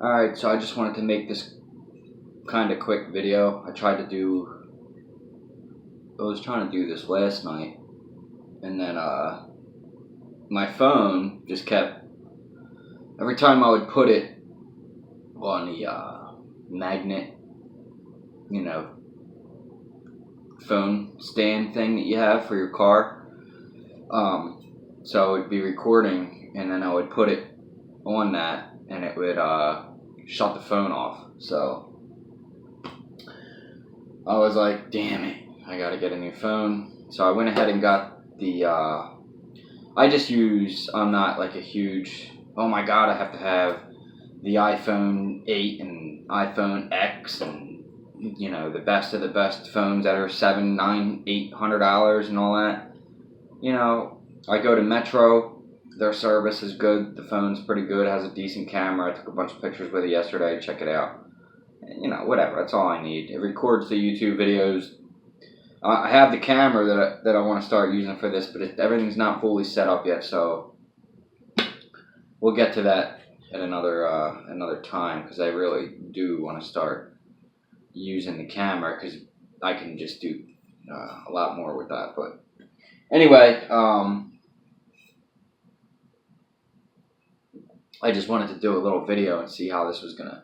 Alright, so I just wanted to make this kind of quick video. I was trying to do this last night, and then my phone just kept, every time I would put it on the magnet, you know, phone stand thing that you have for your car, so it would be recording, and then I would put it on that, and it would shut the phone off. So I was like, damn it, I gotta get a new phone. So I went ahead and got the I'm not like a huge, oh my god, I have to have the iPhone 8 and iPhone X and, you know, the best of the best phones that are $700, $900, $800 and all that. You know, I go to Metro, their service is good, the phone's pretty good, has a decent camera. I took a bunch of pictures with it yesterday, check it out. You know, whatever, that's all I need. It records the YouTube videos. I have the camera that I want to start using for this, but everything's not fully set up yet, so we'll get to that at another time, because I really do want to start using the camera, because I can just do a lot more with that. But anyway, I just wanted to do a little video and see how this was going to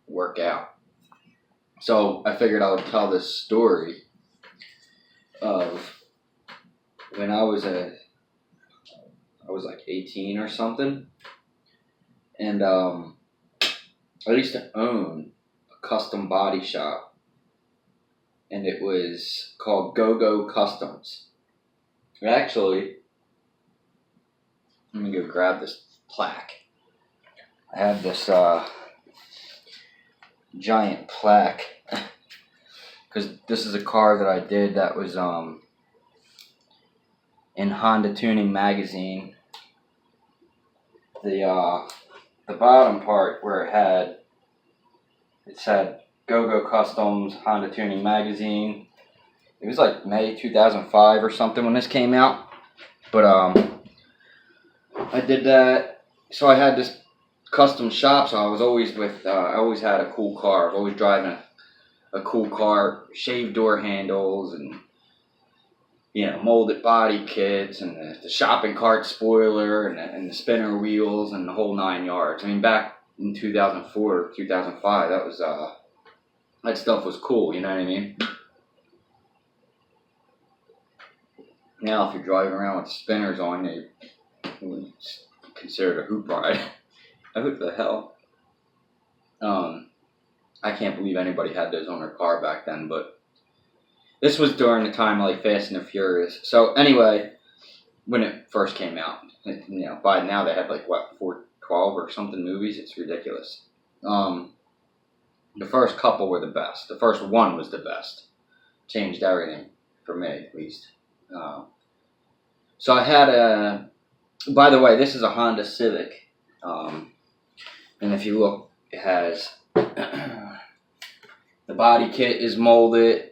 work out. So I figured I would tell this story of when I was like 18 or something, and I used to own a custom body shop, and it was called Go-Go Customs. Actually, let me go grab this plaque. I have this giant plaque, because this is a car that I did that was in Honda Tuning Magazine. The bottom part where it said Go-Go Customs, Honda Tuning Magazine. It was like May 2005 or something when this came out. But I did that. So I had this custom shop, so I was always I always had a cool car. I was always driving a cool car, shaved door handles, and, you know, molded body kits, and the shopping cart spoiler, and the spinner wheels, and the whole 9 yards. I mean, back in 2004, 2005, that stuff was cool, you know what I mean? Now, if you're driving around with spinners on, it's considered a hoop ride. What the hell? I can't believe anybody had those on their car back then, but this was during the time of like Fast and the Furious. So anyway, when it first came out, you know, by now they had like, what, 412 or something movies? It's ridiculous. The first couple were the best. The first one was the best. Changed everything, for me at least. So I had by the way, this is a Honda Civic. And if you look, it has the body kit is molded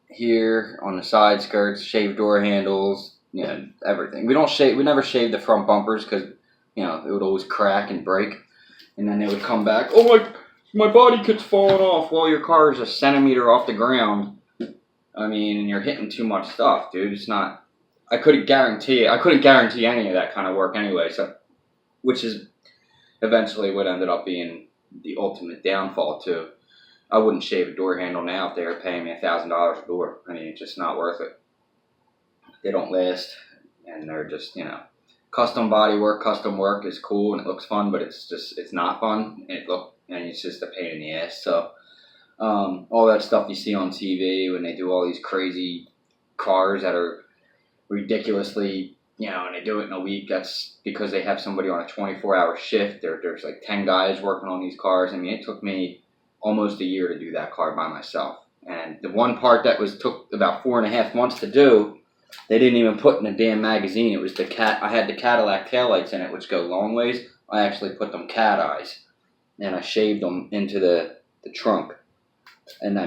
here on the side skirts, shaved door handles, you know, everything. We never shave the front bumpers, because, you know, it would always crack and break, and then they would come back. Oh my body kit's falling off. Well, your car is a centimeter off the ground. I mean, and you're hitting too much stuff, dude. It's not. I couldn't guarantee any of that kind of work anyway. So, which is eventually what ended up being the ultimate downfall too. I wouldn't shave a door handle now if they were paying me $1,000 a door. I mean, it's just not worth it. They don't last, and they're just, you know, custom work is cool and it looks fun, but it's not fun. And it's just a pain in the ass. So all that stuff you see on TV when they do all these crazy cars that are ridiculously, you know, and they do it in a week, that's because they have somebody on a 24-hour shift. There's like 10 guys working on these cars. I mean, it took me almost a year to do that car by myself. And the one part that took about 4.5 months to do, they didn't even put in a damn magazine. It was I had the Cadillac taillights in it, which go long ways. I actually put them cat eyes, and I shaved them into the trunk. And I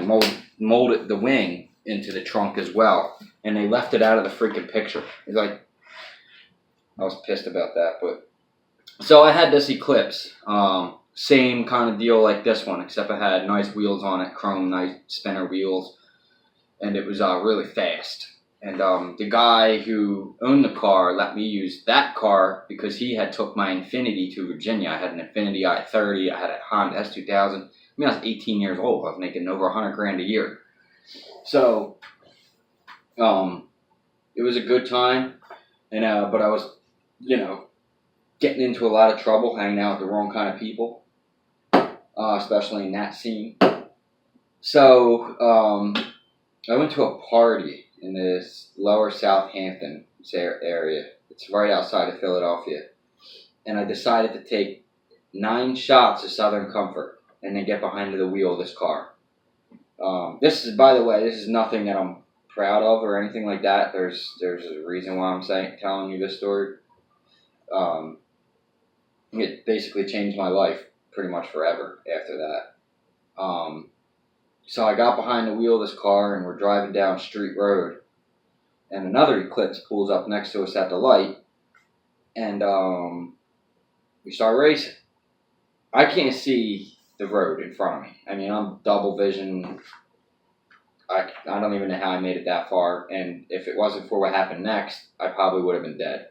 molded the wing into the trunk as well. And they left it out of the freaking picture. It's like, I was pissed about that. But so I had this Eclipse. Same kind of deal like this one, except it had nice wheels on it, chrome, nice spinner wheels, and it was really fast. And the guy who owned the car let me use that car because he had took my Infiniti to Virginia. I had an Infiniti i30, I had a Honda S2000. I mean, I was 18 years old. I was making over $100,000 a year. So, it was a good time, and but I was, getting into a lot of trouble, hanging out with the wrong kind of people, especially in that scene. So, I went to a party in this lower Southampton area. It's right outside of Philadelphia. And I decided to take 9 shots of Southern Comfort and then get behind the wheel of this car. This is, by the way, this is nothing that I'm proud of or anything like that. There's a reason why I'm telling you this story. It basically changed my life pretty much forever after that. So I got behind the wheel of this car and we're driving down Street Road. And another Eclipse pulls up next to us at the light. And we start racing. I can't see the road in front of me. I mean, I'm double vision. I don't even know how I made it that far. And if it wasn't for what happened next, I probably would have been dead.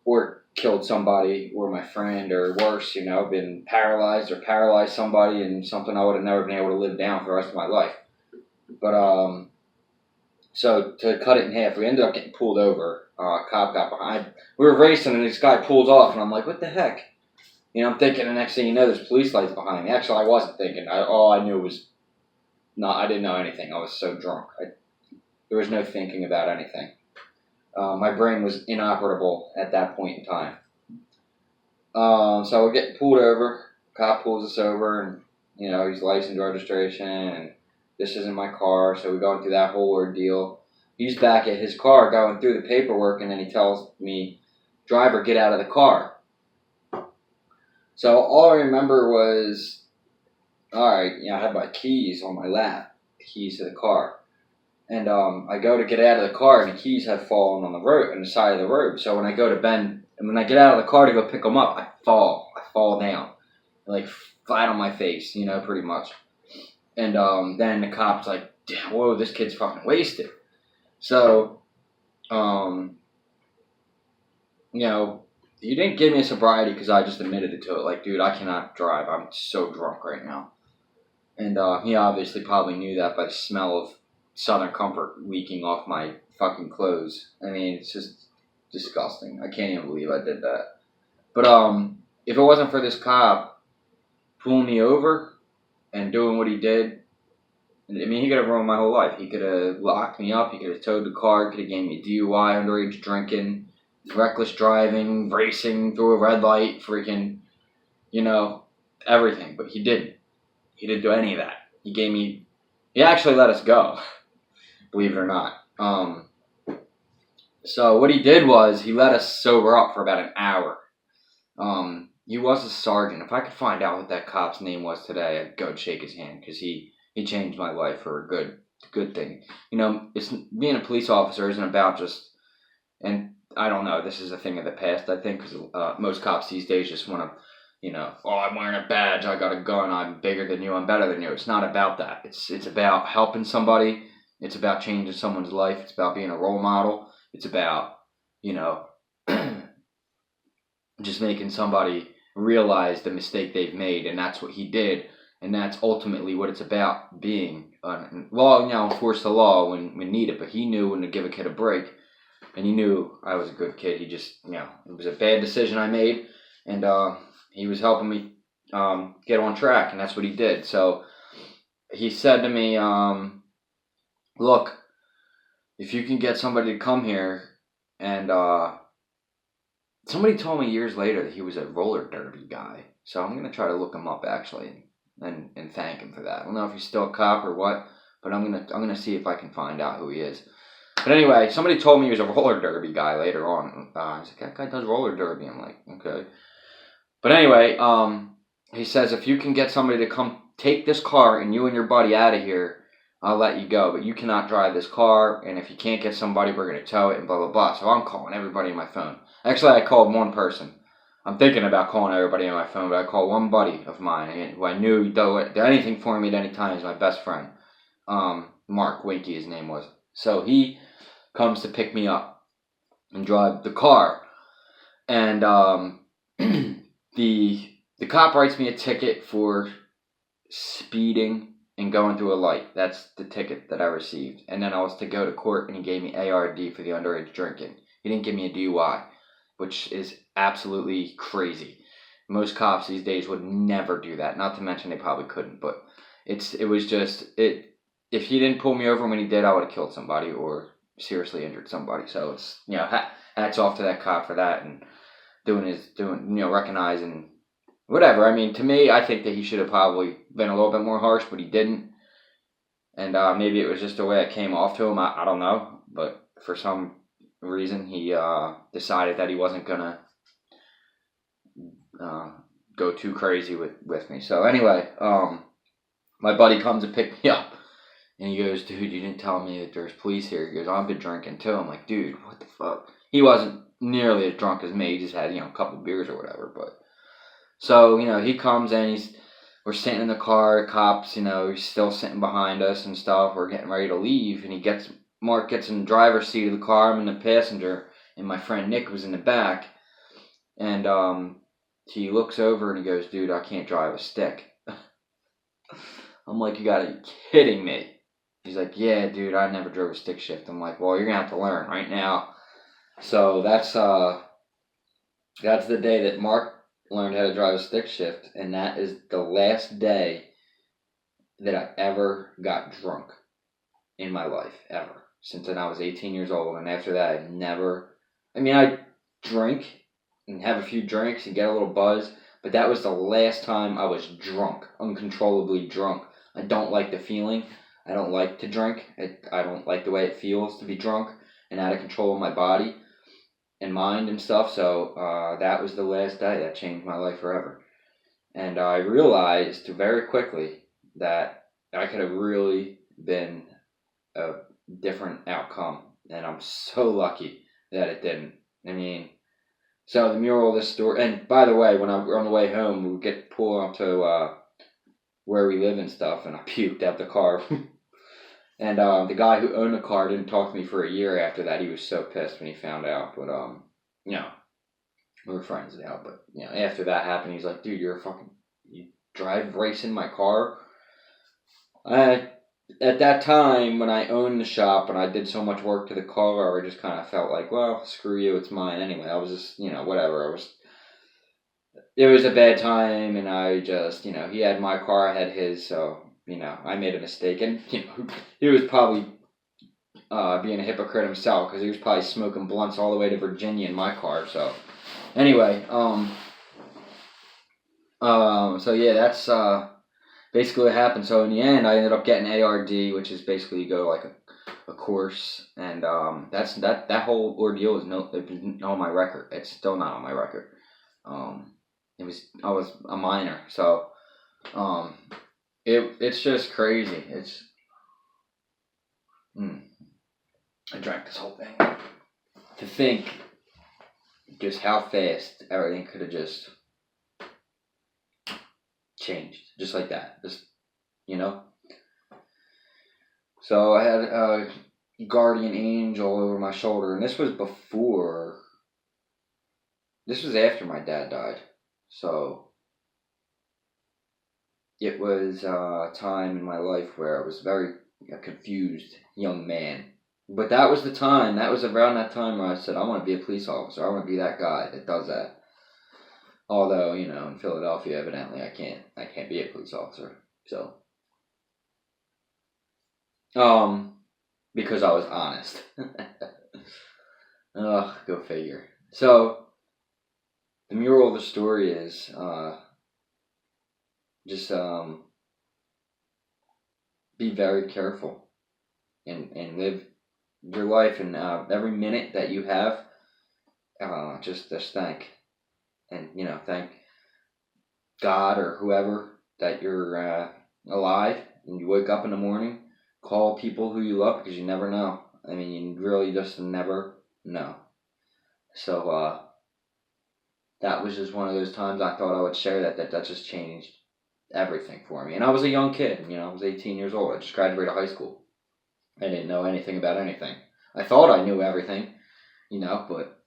Or killed somebody, or my friend, or worse, been paralyzed or paralyzed somebody, and something I would have never been able to live down for the rest of my life. But, so to cut it in half, we ended up getting pulled over. A cop got behind. We were racing, and this guy pulls off, and I'm like, what the heck? I'm thinking the next thing you know, there's police lights behind me. Actually, I wasn't thinking. All I knew was, I didn't know anything. I was so drunk. There was no thinking about anything. My brain was inoperable at that point in time. So we're getting pulled over. Cop pulls us over, and, he's license registration, and this isn't my car, so we're going through that whole ordeal. He's back at his car going through the paperwork, and then he tells me, driver, get out of the car. So all I remember was, alright, I had my keys on my lap, the keys to the car. And I go to get out of the car, and the keys had fallen on the road, on the side of the road. So when I go to bend, and when I get out of the car to go pick them up, I fall down, like flat on my face, pretty much. And then the cop's like, whoa, this kid's fucking wasted. So, he didn't give me a sobriety because I just admitted it to it. Like, dude, I cannot drive. I'm so drunk right now. And he obviously probably knew that by the smell of Southern Comfort leaking off my fucking clothes. I mean, it's just disgusting. I can't even believe I did that. But if it wasn't for this cop pulling me over and doing what he did, I mean, he could have ruined my whole life. He could have locked me up. He could have towed the car. He could have gave me DUI, underage drinking, reckless driving, racing through a red light, freaking, everything. But he didn't. He didn't do any of that. He actually let us go, believe it or not. So what he did was he let us sober up for about an hour. He was a sergeant. If I could find out what that cop's name was today, I'd go shake his hand because he changed my life for a good thing. It's being a police officer isn't about just, and I don't know, this is a thing of the past, I think, because most cops these days just want to, I'm wearing a badge, I got a gun, I'm bigger than you, I'm better than you. It's not about that. It's about helping somebody. It's about changing someone's life. It's about being a role model. It's about, just making somebody realize the mistake they've made, and that's what he did, and that's ultimately what it's about being. Enforce the law when needed, but he knew when to give a kid a break, and he knew I was a good kid. He just, it was a bad decision I made, and he was helping me get on track, and that's what he did. So he said to me, look, if you can get somebody to come here, and somebody told me years later that he was a roller derby guy, so I'm gonna try to look him up actually, and thank him for that. I don't know if he's still a cop or what, but I'm gonna see if I can find out who he is. But anyway, somebody told me he was a roller derby guy later on. I was like, that guy does roller derby. I'm like, okay. But anyway, he says if you can get somebody to come take this car and you and your buddy out of here, I'll let you go. But you cannot drive this car, and if you can't get somebody, we're gonna tow it and blah blah blah. So I'm calling everybody on my phone. Actually, I called one person. I'm thinking about calling everybody on my phone, but I call one buddy of mine who I knew he'd do anything for me at any time. He's my best friend. Mark Winky, his name was. So he comes to pick me up and drive the car. And the cop writes me a ticket for speeding and going through a light. That's the ticket that I received. And then I was to go to court, and he gave me ARD for the underage drinking. He didn't give me a DUI, which is absolutely crazy. Most cops these days would never do that. Not to mention they probably couldn't, but it was just it. If he didn't pull me over when he did, I would have killed somebody or seriously injured somebody. So it's hats off to that cop for that and recognizing whatever. I mean, to me, I think that he should have probably been a little bit more harsh, but he didn't. And maybe it was just the way it came off to him. I don't know, but for some reason he decided that he wasn't gonna go too crazy with me. So anyway, my buddy comes to pick me up, and he goes, "Dude, you didn't tell me that there's police here." He goes, "I've been drinking too." I'm like, "Dude, what the fuck?" He wasn't nearly as drunk as me. He just had a couple beers or whatever. But so he comes in. We're sitting in the car. Cops, he's still sitting behind us and stuff. We're getting ready to leave, and Mark gets in the driver's seat of the car. I'm in the passenger, and my friend Nick was in the back. And he looks over and he goes, "Dude, I can't drive a stick." I'm like, "You gotta be kidding me." He's like, "Yeah, dude, I never drove a stick shift." I'm like, "Well, you're gonna have to learn right now." So that's the day that Mark learned how to drive a stick shift, and that is the last day that I ever got drunk in my life, ever. Since then I was 18 years old, and after that I drink and have a few drinks and get a little buzz, but that was the last time I was drunk, uncontrollably drunk. I don't like the feeling. I don't like to drink. I don't like the way it feels to be drunk and out of control of my body and mind and stuff. So that was the last day that changed my life forever. And I realized very quickly that I could have really been a different outcome. And I'm so lucky that it didn't. I mean, so the moral of this story, and by the way, when we're on the way home, we get pulled up to where we live and stuff, and I puked out the car. And the guy who owned the car didn't talk to me for a year after that. He was so pissed when he found out. But we were friends now. But after that happened, he's like, "Dude, you drive racing my car." At that time, when I owned the shop and I did so much work to the car, I just kind of felt like, well, screw you, it's mine anyway. I was just, whatever. It was a bad time, and I just, he had my car, I had his, so, I made a mistake. And, he was probably being a hypocrite himself, because he was probably smoking blunts all the way to Virginia in my car, so. Anyway, so yeah, that's, basically what happened. So in the end, I ended up getting ARD, which is basically you go like a course, and that whole ordeal is on my record. It's still not on my record. I was a minor, so it's just crazy. I drank this whole thing. To think just how fast everything could have just changed, just like that, So I had a guardian angel over my shoulder, and this was after my dad died, so it was a time in my life where I was very confused young man. But that was around that time where I said, I want to be a police officer. I want to be that guy that does that. Although, in Philadelphia, evidently, I can't be a police officer. So, because I was honest. Ugh, go figure. So, the moral of the story is, just, be very careful and live your life, and every minute that you have, just thank. And, thank God or whoever that you're alive and you wake up in the morning. Call people who you love, because you never know. I mean, you really just never know. So, that was just one of those times I thought I would share that just changed everything for me. And I was a young kid, I was 18 years old. I just graduated high school. I didn't know anything about anything. I thought I knew everything, but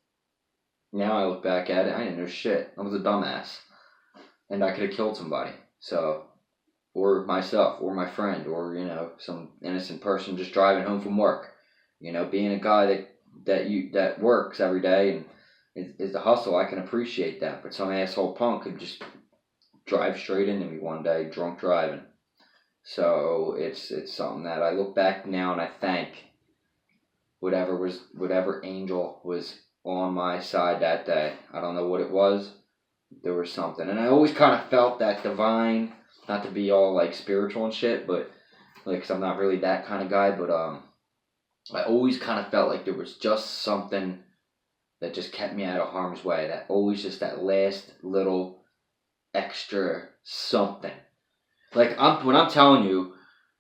now I look back at it, I didn't know shit. I was a dumbass. And I could have killed somebody. So, or myself, or my friend, or, some innocent person just driving home from work. Being a guy that works every day and is the hustle, I can appreciate that. But some asshole punk could just drive straight into me one day, drunk driving. So it's something that I look back now and I thank whatever angel was on my side that day. I don't know what it was. There was something, and I always kind of felt that divine. Not to be all like spiritual and shit, but cause I'm not really that kind of guy. But I always kind of felt like there was just something that just kept me out of harm's way. That always just that last little extra something. Like when I'm telling you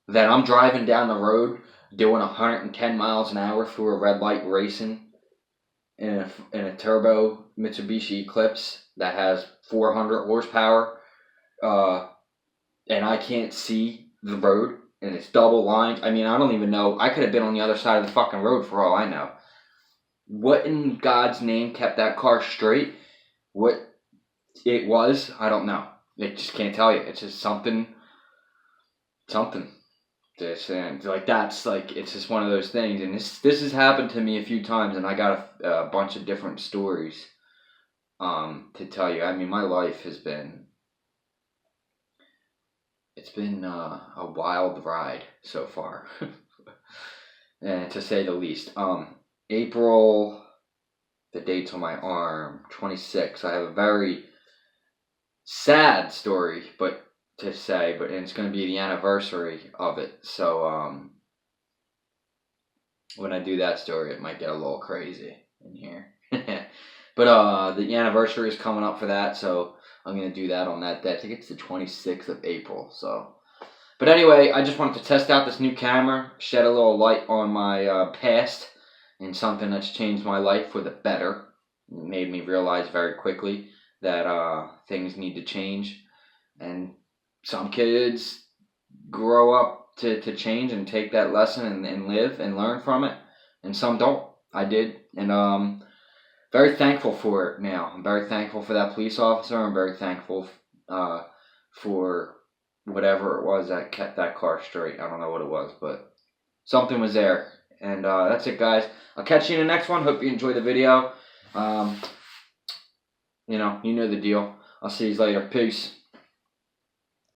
that I'm driving down the road doing 110 miles an hour through a red light racing in a turbo Mitsubishi Eclipse that has 400 horsepower, and I can't see the road and it's double lined. I mean, I don't even know. I could have been on the other side of the fucking road for all I know. What in God's name kept that car straight? What it was, I don't know. I just can't tell you. It's just something. And it's just one of those things. And this has happened to me a few times, and I got a bunch of different stories to tell you. I mean, my life has been. It's been a wild ride so far, and to say the least. April, the date's on my arm, 26. I have a very sad story, but it's going to be the anniversary of it. So when I do that story, it might get a little crazy in here. But the anniversary is coming up for that, so I'm going to do that on that day. I think it's the 26th of April. So, but anyway, I just wanted to test out this new camera, shed a little light on my past, and something that's changed my life for the better. It made me realize very quickly that things need to change, and some kids grow up to change and take that lesson and live and learn from it, and some don't. I did, and very thankful for it now. I'm very thankful for that police officer. I'm very thankful for whatever it was that kept that car straight. I don't know what it was, but something was there. And that's it, guys. I'll catch you in the next one. Hope you enjoyed the video. You know the deal. I'll see you later. Peace.